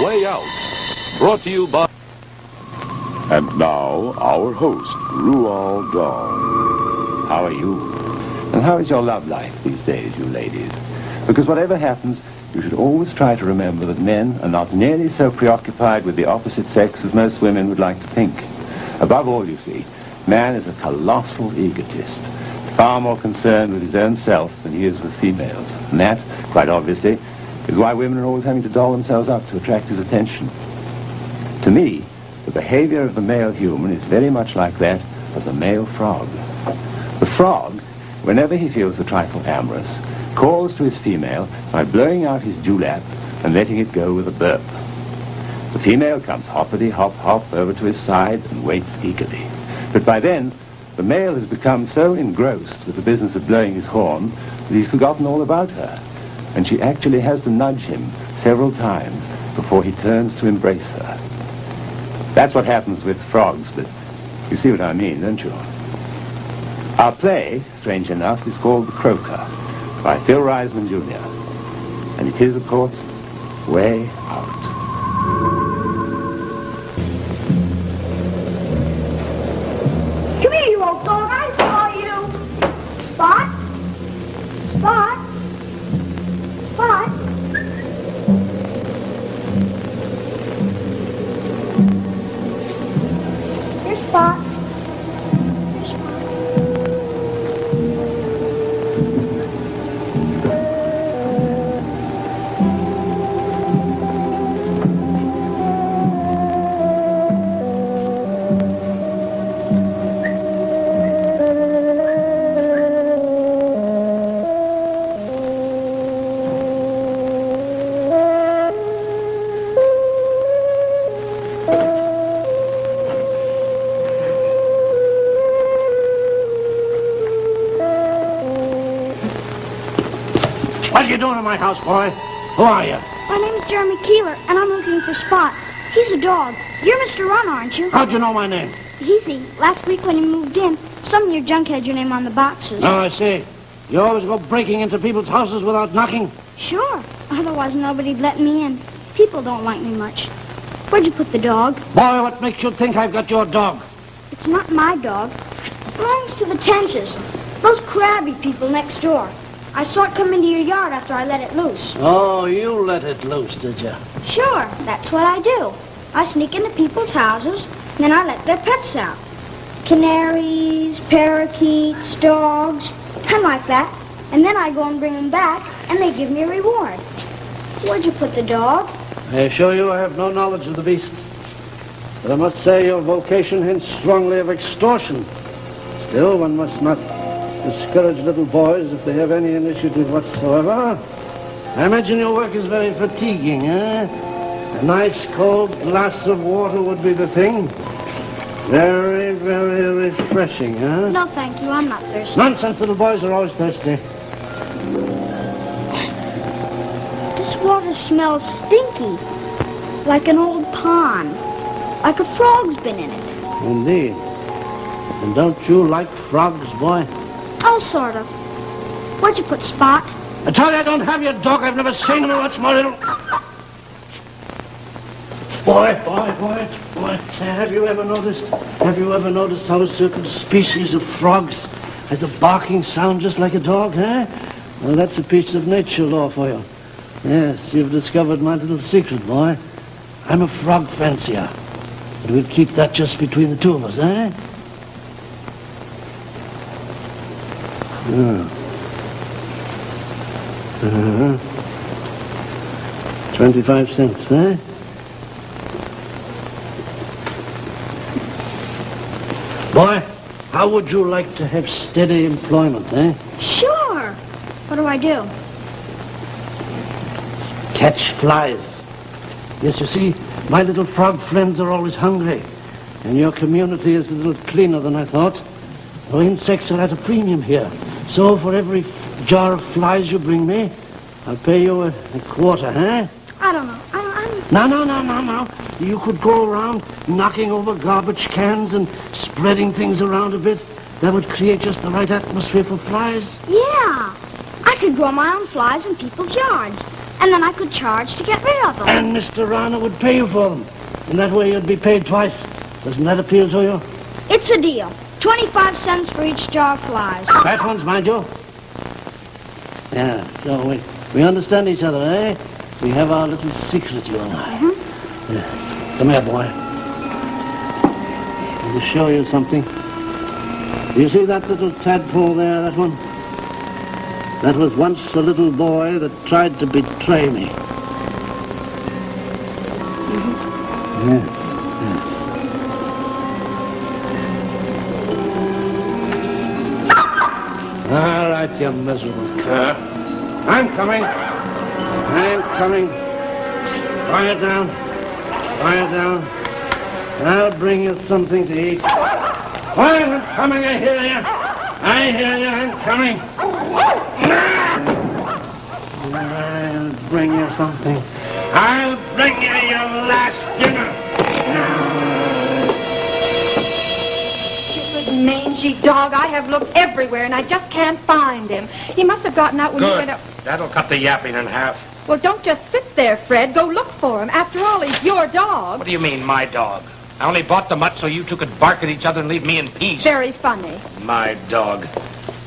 Way Out. Brought to you by... And now, our host, Roald Dahl. How are you? And how is your love life these days, you ladies? Because whatever happens, you should always try to remember that men are not nearly so preoccupied with the opposite sex as most women would like to think. Above all, you see, man is a colossal egotist, far more concerned with his own self than he is with females. And that, quite obviously, is why women are always having to doll themselves up to attract his attention. To me, the behavior of the male human is very much like that of the male frog. The frog, whenever he feels a trifle amorous, calls to his female by blowing out his dewlap and letting it go with a burp. The female comes hoppity-hop-hop over to his side and waits eagerly. But by then, the male has become so engrossed with the business of blowing his horn that he's forgotten all about her, and she actually has to nudge him several times before he turns to embrace her. That's what happens with frogs, but you see what I mean, don't you? Our play, strange enough, is called The Croaker by Phil Reisman Jr. And it is, of course, Way Out. Come here, you old dog. I saw you. Spot? Spot? Spot? Here's Spot. Here's Spot. What are you doing in my house, boy? Who are you? My name's Jeremy Keeler, and I'm looking for Spot. He's a dog. You're Mr. Run, aren't you? How'd you know my name? Easy. Last week when you moved in, some of your junk had your name on the boxes. Oh, I see. You always go breaking into people's houses without knocking? Sure. Otherwise, nobody'd let me in. People don't like me much. Where'd you put the dog? Boy, what makes you think I've got your dog? It's not my dog. It belongs to the Tenches. Those crabby people next door. I saw it come into your yard after I let it loose. Oh, you let it loose, did you? Sure, that's what I do. I sneak into people's houses, and then I let their pets out. Canaries, parakeets, dogs, and like that. And then I go and bring them back, and they give me a reward. Where'd you put the dog? I assure you I have no knowledge of the beast. But I must say your vocation hints strongly of extortion. Still, one must not discourage little boys if they have any initiative whatsoever. I imagine your work is very fatiguing, eh? A nice cold glass of water would be the thing. Very, very refreshing, huh? No, thank you. I'm not thirsty. Nonsense, little boys are always thirsty. This water smells stinky. Like an old pond. Like a frog's been in it. Indeed. And don't you like frogs, boy? Oh, sort of. Where'd you put Spot? I tell you, I don't have your dog. I've never seen him. What's more, little... Boy, have you ever noticed how a certain species of frogs has a barking sound just like a dog, huh? Well, that's a piece of nature law for you. Yes, you've discovered my little secret, boy. I'm a frog fancier. But we'll keep that just between the two of us, eh? Yeah. 25 cents, eh? Boy, how would you like to have steady employment, eh? Sure. What do I do? Catch flies. Yes, you see, my little frog friends are always hungry. And your community is a little cleaner than I thought. No insects are at a premium here. So for every jar of flies you bring me, I'll pay you a quarter, huh? I don't know. No. You could go around knocking over garbage cans and spreading things around a bit. That would create just the right atmosphere for flies. Yeah. I could grow my own flies in people's yards. and then I could charge to get rid of them. And Mr. Rana would pay you for them. And that way you'd be paid twice. Doesn't that appeal to you? It's a deal. 25 cents for each jar of flies. Fat ones, mind you. Yeah, so we understand each other, eh? We have our little secret, you and I. Yeah. Come here, boy. I will show you something. Do you see that little tadpole there, that one? That was once a little boy that tried to betray me. Yeah. All right, you miserable cur. I'm coming. I'm coming. Quiet down. Quiet down. I'll bring you something to eat. I'm coming, I hear you. I hear you, I'm coming. I'll bring you something. I'll bring you your last dinner. Mangy dog, I have looked everywhere and I just can't find him. He must have gotten out when you went out. That'll cut the yapping in half. Well, don't just sit there, Fred. Go look for him. After all, he's your dog. What do you mean, my dog? I only bought the mutt so you two could bark at each other and leave me in peace. Very funny. My dog.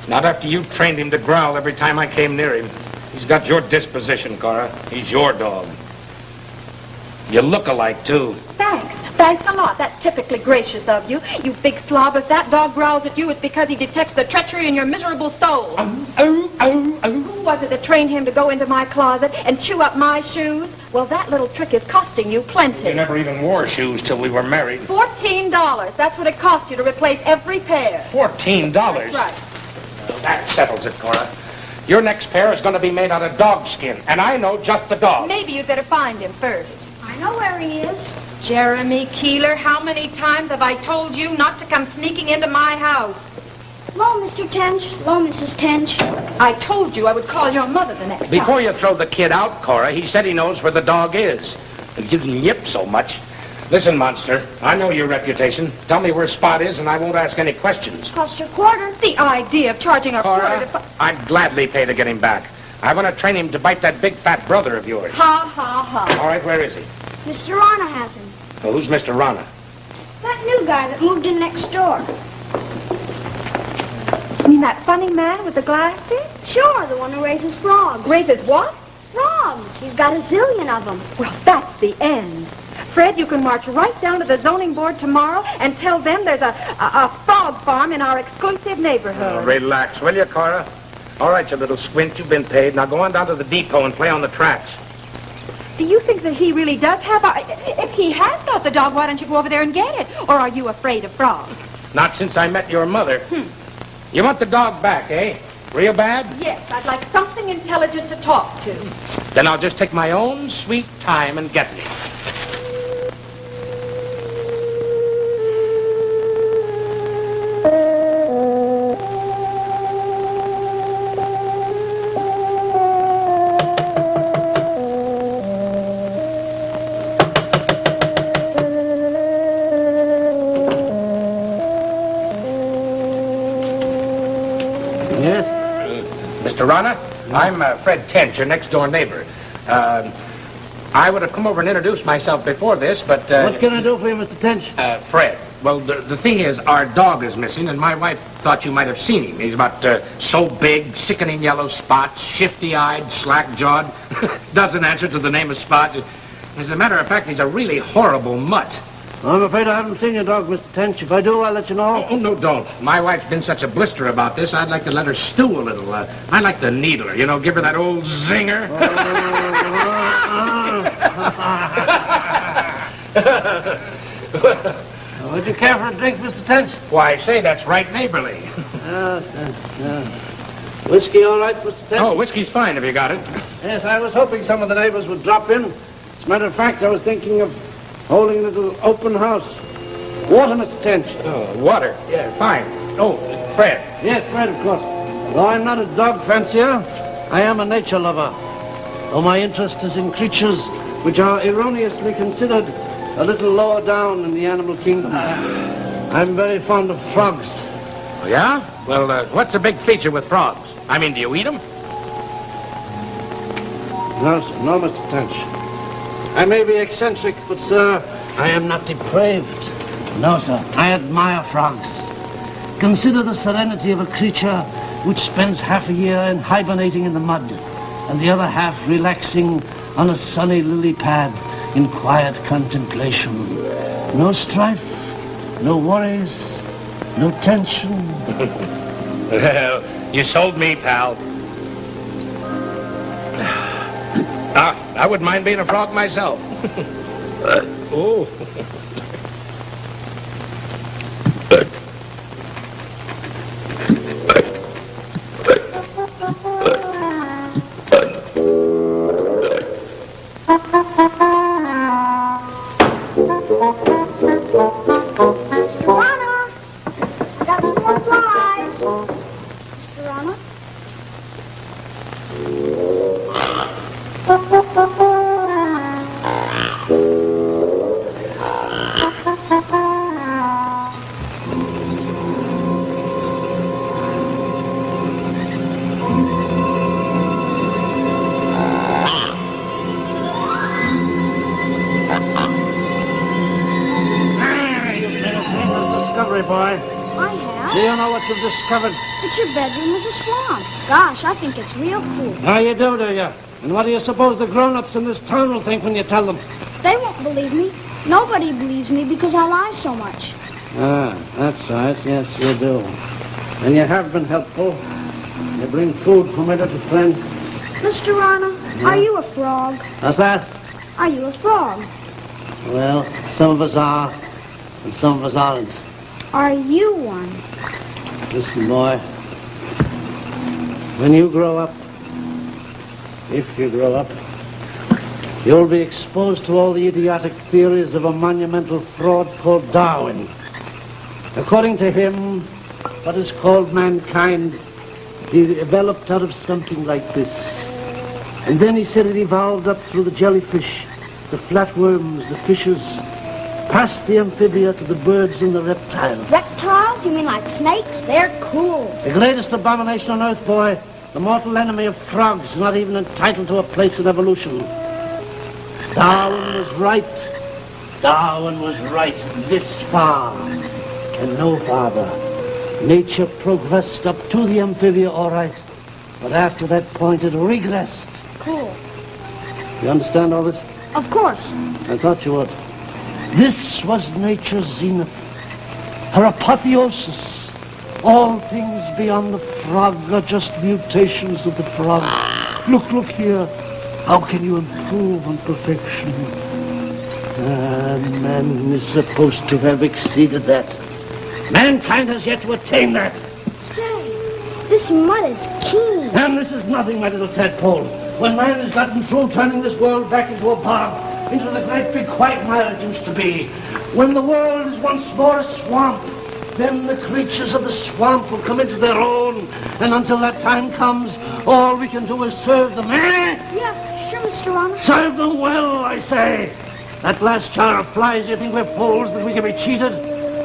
Not after you trained him to growl every time I came near him. He's got your disposition, Cora. He's your dog. You look alike, too. Thanks. Thanks a lot. That's typically gracious of you. You big slob. If that dog growls at you, it's because he detects the treachery in your miserable soul. Who was it that trained him to go into my closet and chew up my shoes? Well, that little trick is costing you plenty. You never even wore shoes till we were married. $14. That's what it cost you to replace every pair. $14? That's right. That settles it, Cora. Your next pair is going to be made out of dog skin, and I know just the dog. Maybe you'd better find him first. I know where he is. Jeremy Keeler, how many times have I told you not to come sneaking into my house? Hello, Mr. Tench. Hello, Mrs. Tench. I told you I would call your mother the next time. Before you throw the kid out, Cora, he said he knows where the dog is. He didn't yip so much. Listen, Monster, I know your reputation. Tell me where Spot is, and I won't ask any questions. Cost a quarter. The idea of charging a Cora, quarter to... I'd gladly pay to get him back. I want to train him to bite that big fat brother of yours. Ha, ha, ha. All right, where is he? Mr. Rana has him. Well, who's Mr. Rana? That new guy that moved in next door. You mean that funny man with the glasses? Sure, the one who raises frogs. Raises what? Frogs. He's got a zillion of them. Well, that's the end. Fred, you can march right down to the zoning board tomorrow and tell them there's a frog farm in our exclusive neighborhood. Oh, relax, will you, Cora? All right, you little squint, you've been paid. Now go on down to the depot and play on the tracks. Do you think that he really does have a... If he has got the dog, why don't you go over there and get it? Or are you afraid of frogs? Not since I met your mother. You want the dog back, eh? Real bad? Yes, I'd like something intelligent to talk to. Then I'll just take my own sweet time and get it. Mr. Rana, I'm Fred Tench, your next-door neighbor. I would have come over and introduced myself before this, but... What can I do for you, Mr. Tench? Fred. Well, the thing is, our dog is missing, and my wife thought you might have seen him. He's about so big, sickening yellow spots, shifty-eyed, slack-jawed. Doesn't answer to the name of Spot. As a matter of fact, he's a really horrible mutt. I'm afraid I haven't seen your dog, Mr. Tench. If I do, I'll let you know. Oh, no, don't. My wife's been such a blister about this, I'd like to let her stew a little. I'd like to needle her, give her that old zinger. Would you care for a drink, Mr. Tench? Why, say, that's right neighborly. Whiskey all right, Mr. Tench? Oh, whiskey's fine if you got it. Yes, I was hoping some of the neighbors would drop in. As a matter of fact, I was thinking of holding a little open house. Water, Mr. Tench. Oh, water. Yeah, fine. Oh, Fred. Yes, Fred, of course. Though I'm not a dog fancier, I am a nature lover. Though my interest is in creatures which are erroneously considered a little lower down in the animal kingdom. I'm very fond of frogs. Oh, yeah? Well, what's the big feature with frogs? I mean, do you eat them? No, sir. No, Mr. Tench. I may be eccentric, but, sir, I am not depraved. No, sir. I admire frogs. Consider the serenity of a creature which spends half a year in hibernating in the mud, and the other half relaxing on a sunny lily pad in quiet contemplation. No strife, no worries, no tension. Well, you sold me, pal. I wouldn't mind being a frog myself. Oh. Discovered. But your bedroom is a swamp. Gosh, I think it's real cool. How you do you? And what do you suppose the grown-ups in this town will think when you tell them? They won't believe me. Nobody believes me because I lie so much. Ah, that's right. Yes, you do. And you have been helpful. You bring food for my little friends. Mr. Rana, are you a frog? What's that? Are you a frog? Well, some of us are, and some of us aren't. Are you one? Listen, boy. When you grow up, if you grow up, you'll be exposed to all the idiotic theories of a monumental fraud called Darwin. According to him, what is called mankind developed out of something like this. And then he said it evolved up through the jellyfish, the flatworms, the fishes, past the amphibia to the birds and the reptiles. Reptiles? You mean like snakes? They're cool. The greatest abomination on earth, boy. The mortal enemy of frogs, not even entitled to a place in evolution. Darwin was right. Darwin was right this far and no farther. Nature progressed up to the amphibia, all right. But after that point, it regressed. Cool. You understand all this? Of course. I thought you would. This was nature's zenith, her apotheosis. All things beyond the frog are just mutations of the frog. Look here. How can you improve on perfection? Man is supposed to have exceeded that. Mankind has yet to attain that. Say, this mud is keen. And this is nothing, my little tadpole. When man has gotten through turning this world back into a bog, into the great big quagmire it used to be, when the world is once more a swamp, then the creatures of the swamp will come into their own, and until that time comes, all we can do is serve them, eh? Yeah, sure, Mr. Rana. Serve them well, I say. That last jar of flies, you think we're fools that we can be cheated?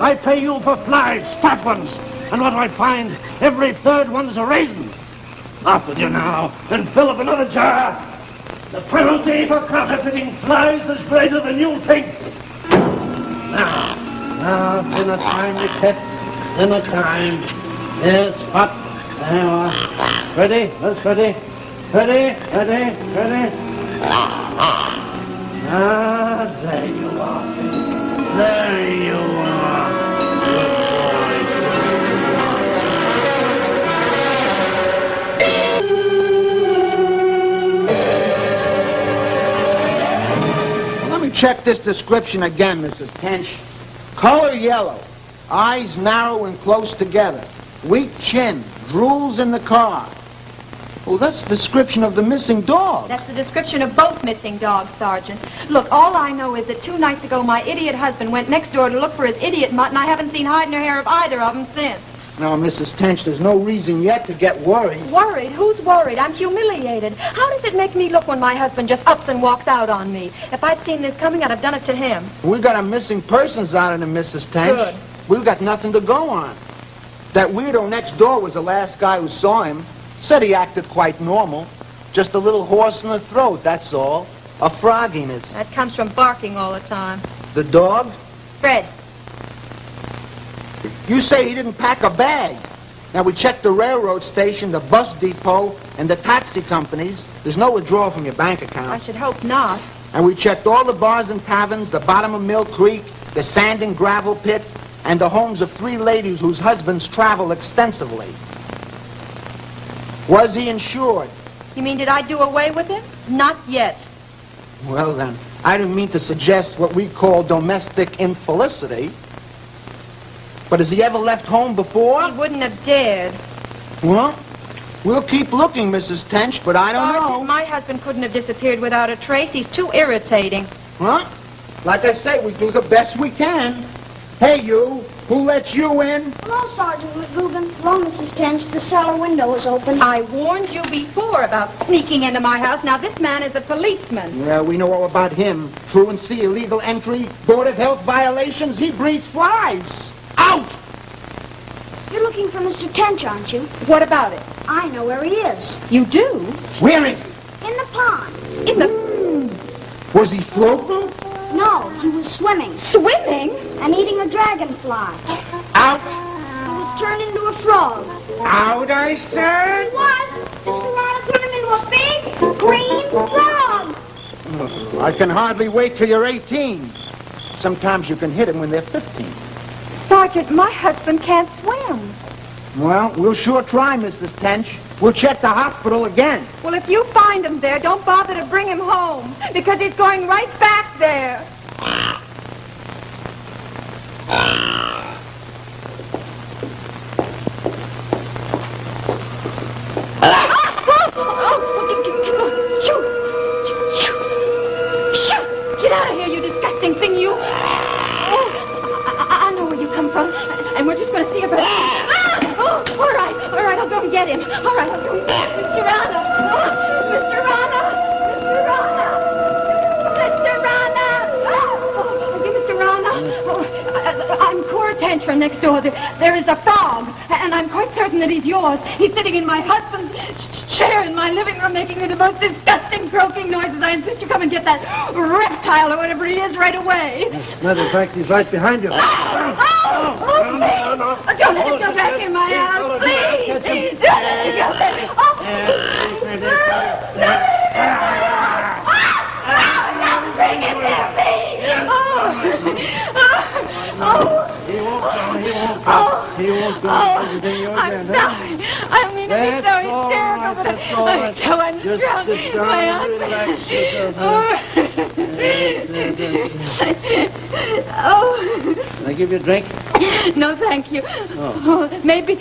I pay you for flies, fat ones, and what do I find? Every third one's a raisin. Off with you now, and fill up another jar. The penalty for counterfeiting flies is greater than you think. Now, dinner time, you pet. Dinner time. Yes, hot. There you are. Ready? That's ready. Ready? Ah, there you are. There you are. Let me check this description again, Mrs. Tench. Color yellow, eyes narrow and close together, weak chin, drools in the car. Well, that's the description of the missing dog. That's the description of both missing dogs, Sergeant. Look, all I know is that 2 nights ago my idiot husband went next door to look for his idiot mutt, and I haven't seen hide nor hair of either of them since. Now, Mrs. Tench, there's no reason yet to get worried. Worried? Who's worried? I'm humiliated. How does it make me look when my husband just ups and walks out on me? If I'd seen this coming, I'd have done it to him. We got a missing persons out of the Mrs. Tench. Good. We've got nothing to go on. That weirdo next door was the last guy who saw him. Said he acted quite normal. Just a little hoarse in the throat, that's all. A frogginess. That comes from barking all the time. The dog? Fred. You say he didn't pack a bag. Now, we checked the railroad station, the bus depot, and the taxi companies. There's no withdrawal from your bank account. I should hope not. And we checked all the bars and taverns, the bottom of Mill Creek, the sand and gravel pits, and the homes of 3 ladies whose husbands travel extensively. Was he insured? You mean did I do away with him? Not yet. Well, then, I didn't mean to suggest what we call domestic infelicity. But has he ever left home before? He wouldn't have dared. Well, we'll keep looking, Mrs. Tench, but I don't know. My husband couldn't have disappeared without a trace. He's too irritating. Huh? Like I say, we do the best we can. Hey, you. Who lets you in? Hello, Sergeant McGugan. Hello, Mrs. Tench. The cellar window is open. I warned you before about sneaking into my house. Now, this man is a policeman. Yeah, we know all about him. Truancy, illegal entry, Board of Health violations. He breeds flies. Out! You're looking for Mr. Tench, aren't you? What about it? I know where he is. You do? Where is he? In the pond. In the... Was he floating? No, he was swimming. Swimming? And eating a dragonfly. Out! He was turned into a frog. Out, I said! He was. Mr. Rana turned him into a big, green frog. I can hardly wait till you're 18. Sometimes you can hit him when they're 15. Sergeant, my husband can't swim. Well, we'll sure try, Mrs. Tench. We'll check the hospital again. Well, if you find him there, don't bother to bring him home, because he's going right back there. Get out of here, you disgusting thing, you. I know where you come from, and we're just going to see about it. All right, I'll go and get him. All right, I'll go and get him. Mr. Rana! Mr. Rana! Mr. Rana! Mr. Rana! I'm Cora Tench from next door. There is a frog, and I'm quite certain that he's yours. He's sitting in my husband's chair in my living room making the most disgusting croaking noises. I insist you come and get that reptile or whatever he is right away. As a matter of fact, he's right behind you. Please! Don't let him go back in my house, please! Don't let him go back. Don't bring him near me! He won't go. He won't go. I'm sorry. I mean to be so hysterical, but I'm so unstrung. Just sit down and relax yourself. Can I give you a drink? No, thank you. Oh. Maybe.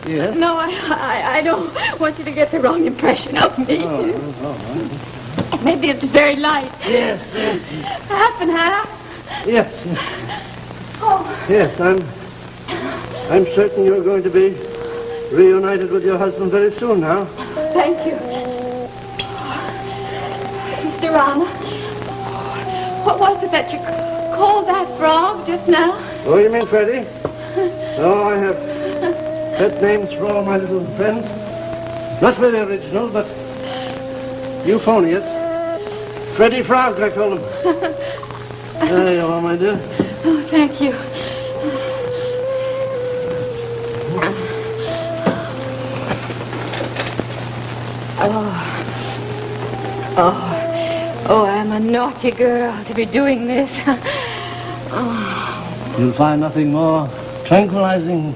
Yes? No, I don't want you to get the wrong impression of me. Maybe it's very light. Yes. Half and half. Yes. Oh. Yes, I'm certain you're going to be reunited with your husband very soon now. Thank you. Mr. Rana, what was it that you called that frog just now? Oh, you mean Freddie? Oh, I have pet names for all my little friends. Not very original, but euphonious. Freddie Frog, I call him. There you are, my dear. Oh, thank you. Oh, I'm a naughty girl to be doing this. You'll find nothing more tranquilizing,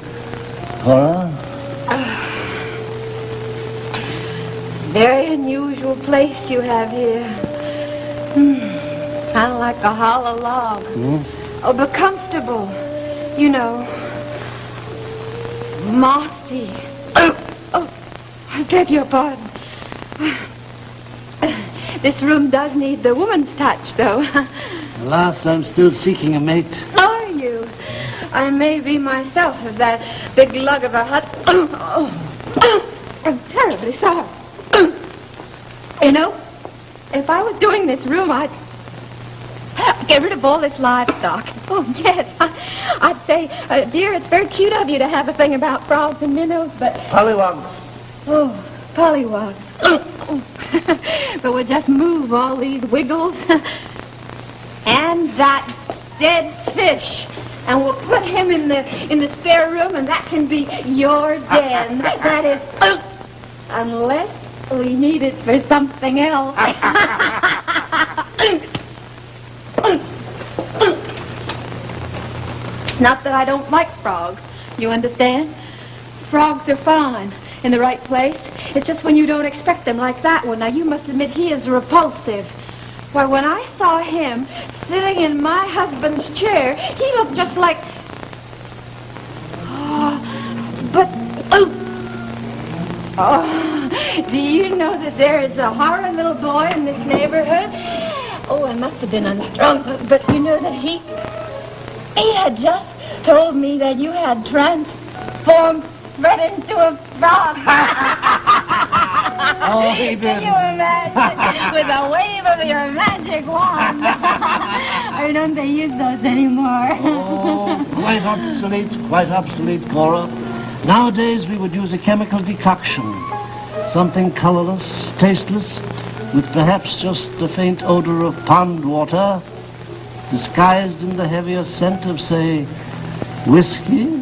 Cora. Very unusual place you have here. Kind of like a hollow log. Oh, but comfortable. You know, mossy. Oh, I beg your pardon. This room does need the woman's touch, though. Alas, I'm still seeking a mate. Are you? I may be myself of that big lug of a hut. I'm terribly sorry. You know, if I was doing this room, I'd get rid of all this livestock. Oh, yes. I'd say, dear, it's very cute of you to have a thing about frogs and minnows, but... Pollywogs. Oh, pollywogs. But we'll just move all these wiggles and that dead fish. And we'll put him in the spare room, and that can be your den. That is, unless we need it for something else. Not that I don't like frogs. You understand? Frogs are fine in the right place. It's just when you don't expect them, like that one. Now, you must admit he is repulsive. Why, when I saw him sitting in my husband's chair, he looked just like... do you know that there is a horrid little boy in this neighborhood? Oh, I must have been unstrung, but you know that he had just told me that you had transformed Fred into a frog. Oh, he did. Can you imagine? With a wave of your magic wand. Or don't they use those anymore? Oh, quite obsolete, Cora. Nowadays we would use a chemical decoction. Something colorless, tasteless, with perhaps just a faint odor of pond water, disguised in the heavier scent of, say, whiskey.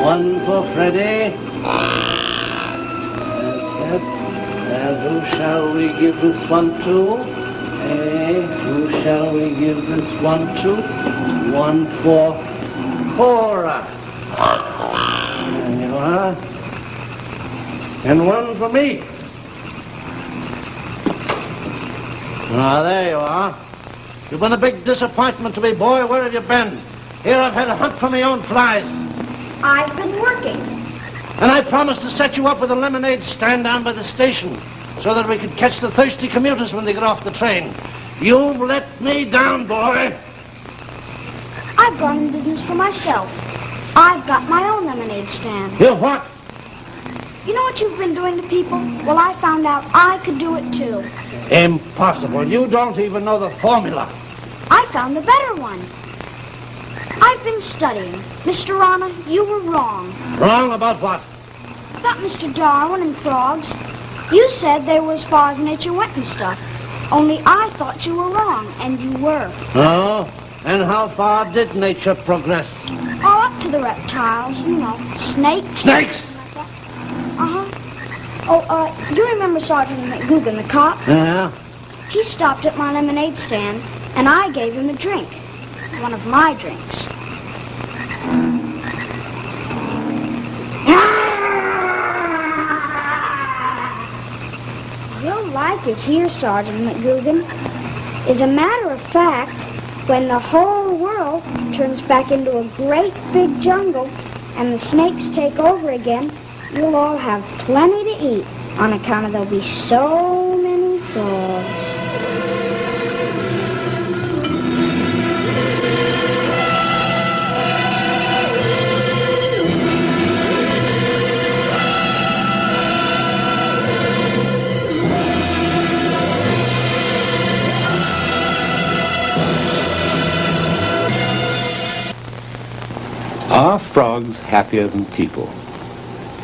One for Freddie. That's it. And who shall we give this one to? Who shall we give this one to? One for Cora. There you are. And one for me. Ah, there you are. You've been a big disappointment to me, boy. Where have you been? Here I've had a hunt for my own flies. I've been working. And I promised to set you up with a lemonade stand down by the station so that we could catch the thirsty commuters when they get off the train. You've let me down, boy. I've gone in business for myself. I've got my own lemonade stand. You what? You know what you've been doing to people? Well, I found out I could do it too. Impossible. You don't even know the formula. I found the better one. I've been studying. Mr. Rana, you were wrong. Wrong about what? About Mr. Darwin and frogs. You said they were as far as nature went and stuff. Only I thought you were wrong, and you were. Oh? And how far did nature progress? All up to the reptiles, you know, snakes. Snakes? Uh-huh. Oh, you remember Sergeant McGugan, the cop? Yeah. He stopped at my lemonade stand, and I gave him a drink. One of my drinks. You'll like it here, Sergeant McGugan. As a matter of fact, when the whole world turns back into a great big jungle and the snakes take over again, you'll all have plenty to eat on account of there'll be so many frogs. Are frogs happier than people?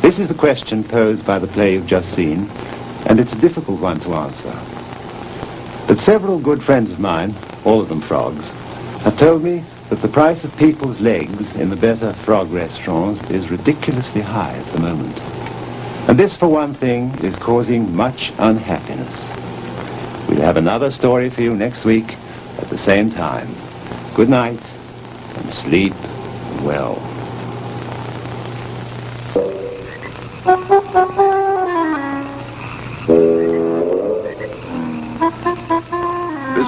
This is the question posed by the play you've just seen, and it's a difficult one to answer. But several good friends of mine, all of them frogs, have told me that the price of people's legs in the better frog restaurants is ridiculously high at the moment. And this, for one thing, is causing much unhappiness. We'll have another story for you next week at the same time. Good night, and sleep well.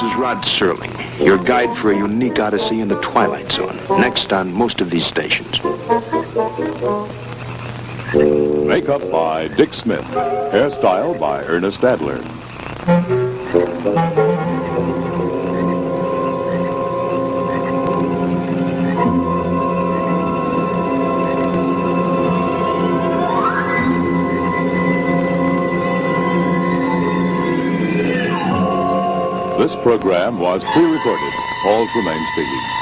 is Rod Serling, your guide for a unique odyssey in the Twilight Zone. Next on most of these stations. Makeup by Dick Smith. Hairstyle by Ernest Adler. This program was pre-recorded. Paul Tremaine speaking.